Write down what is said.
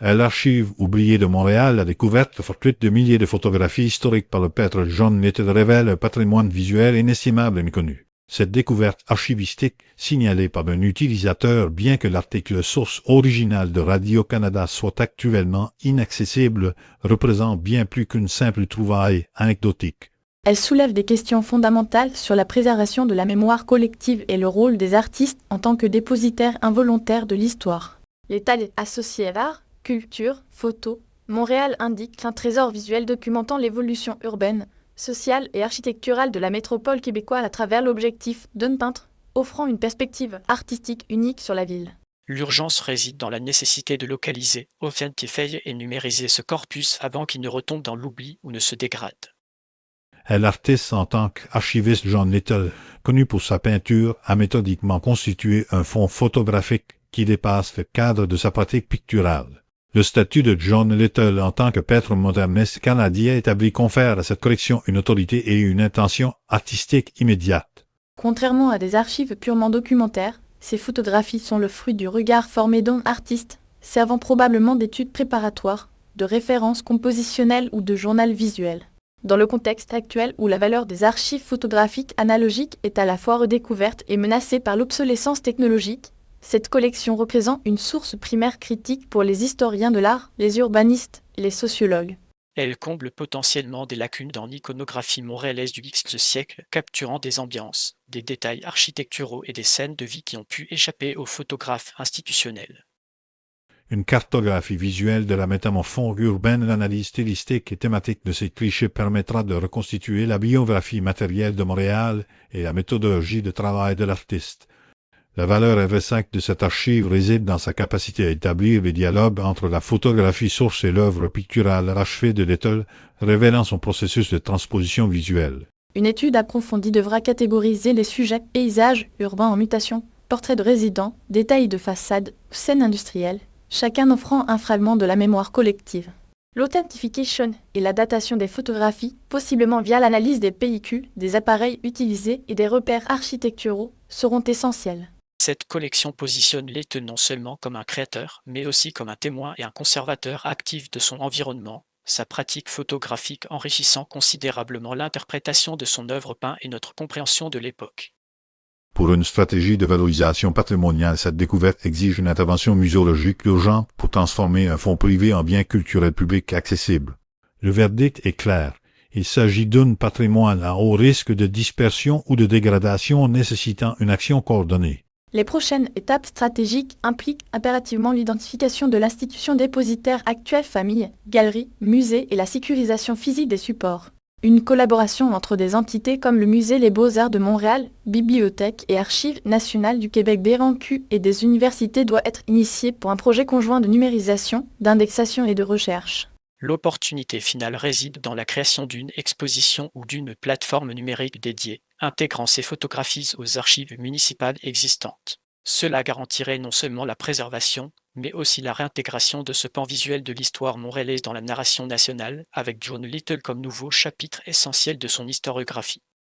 À l'Archive oubliée de Montréal, la découverte fortuite de milliers de photographies historiques par le peintre John Little révèle un patrimoine visuel inestimable et méconnu. Cette découverte archivistique, signalée par un utilisateur, bien que l'article source original de Radio-Canada soit actuellement inaccessible, représente bien plus qu'une simple trouvaille anecdotique. Elle soulève des questions fondamentales sur la préservation de la mémoire collective et le rôle des artistes en tant que dépositaires involontaires de l'histoire. L'État associé à l'art, culture, photo, Montréal indique qu'un trésor visuel documentant l'évolution urbaine, sociale et architecturale de la métropole québécoise à travers l'objectif d'un peintre, offrant une perspective artistique unique sur la ville. L'urgence réside dans la nécessité de localiser, authentifier et numériser ce corpus avant qu'il ne retombe dans l'oubli ou ne se dégrade. L'artiste en tant qu'archiviste John Little, connu pour sa peinture, a méthodiquement constitué un fonds photographique qui dépasse le cadre de sa pratique picturale. Le statut de John Little en tant que peintre moderniste canadien établi confère à cette collection une autorité et une intention artistique immédiate. Contrairement à des archives purement documentaires, ces photographies sont le fruit du regard formé d'un artiste, servant probablement d'études préparatoires, de références compositionnelles ou de journal visuel. Dans le contexte actuel où la valeur des archives photographiques analogiques est à la fois redécouverte et menacée par l'obsolescence technologique, cette collection représente une source primaire critique pour les historiens de l'art, les urbanistes et les sociologues. Elle comble potentiellement des lacunes dans l'iconographie montréalaise du X siècle, capturant des ambiances, des détails architecturaux et des scènes de vie qui ont pu échapper aux photographes institutionnels. Une cartographie visuelle de la métamorphose urbaine, l'analyse stylistique et thématique de ces clichés permettra de reconstituer la biographie matérielle de Montréal et la méthodologie de travail de l'artiste. La valeur intrinsèque de cette archive réside dans sa capacité à établir les dialogues entre la photographie source et l'œuvre picturale achevée de Little, révélant son processus de transposition visuelle. Une étude approfondie devra catégoriser les sujets paysages urbains en mutation, portraits de résidents, détails de façade, scènes industrielles, chacun offrant un fragment de la mémoire collective. L'authentification et la datation des photographies, possiblement via l'analyse des pellicules, des appareils utilisés et des repères architecturaux, seront essentiels. Cette collection positionne Little non seulement comme un créateur, mais aussi comme un témoin et un conservateur actif de son environnement, sa pratique photographique enrichissant considérablement l'interprétation de son œuvre peinte et notre compréhension de l'époque. Pour une stratégie de valorisation patrimoniale, cette découverte exige une intervention muséologique urgente pour transformer un fonds privé en bien culturel public accessible. Le verdict est clair. Il s'agit d'un patrimoine à haut risque de dispersion ou de dégradation nécessitant une action coordonnée. Les prochaines étapes stratégiques impliquent impérativement l'identification de l'institution dépositaire actuelle, famille, galerie, musée et la sécurisation physique des supports. Une collaboration entre des entités comme le Musée Les Beaux-Arts de Montréal, Bibliothèque et Archives nationales du Québec BRANQ et des universités doit être initiée pour un projet conjoint de numérisation, d'indexation et de recherche. L'opportunité finale réside dans la création d'une exposition ou d'une plateforme numérique dédiée, intégrant ces photographies aux archives municipales existantes. Cela garantirait non seulement la préservation, mais aussi la réintégration de ce pan visuel de l'histoire montréalaise dans la narration nationale, avec John Little comme nouveau chapitre essentiel de son historiographie.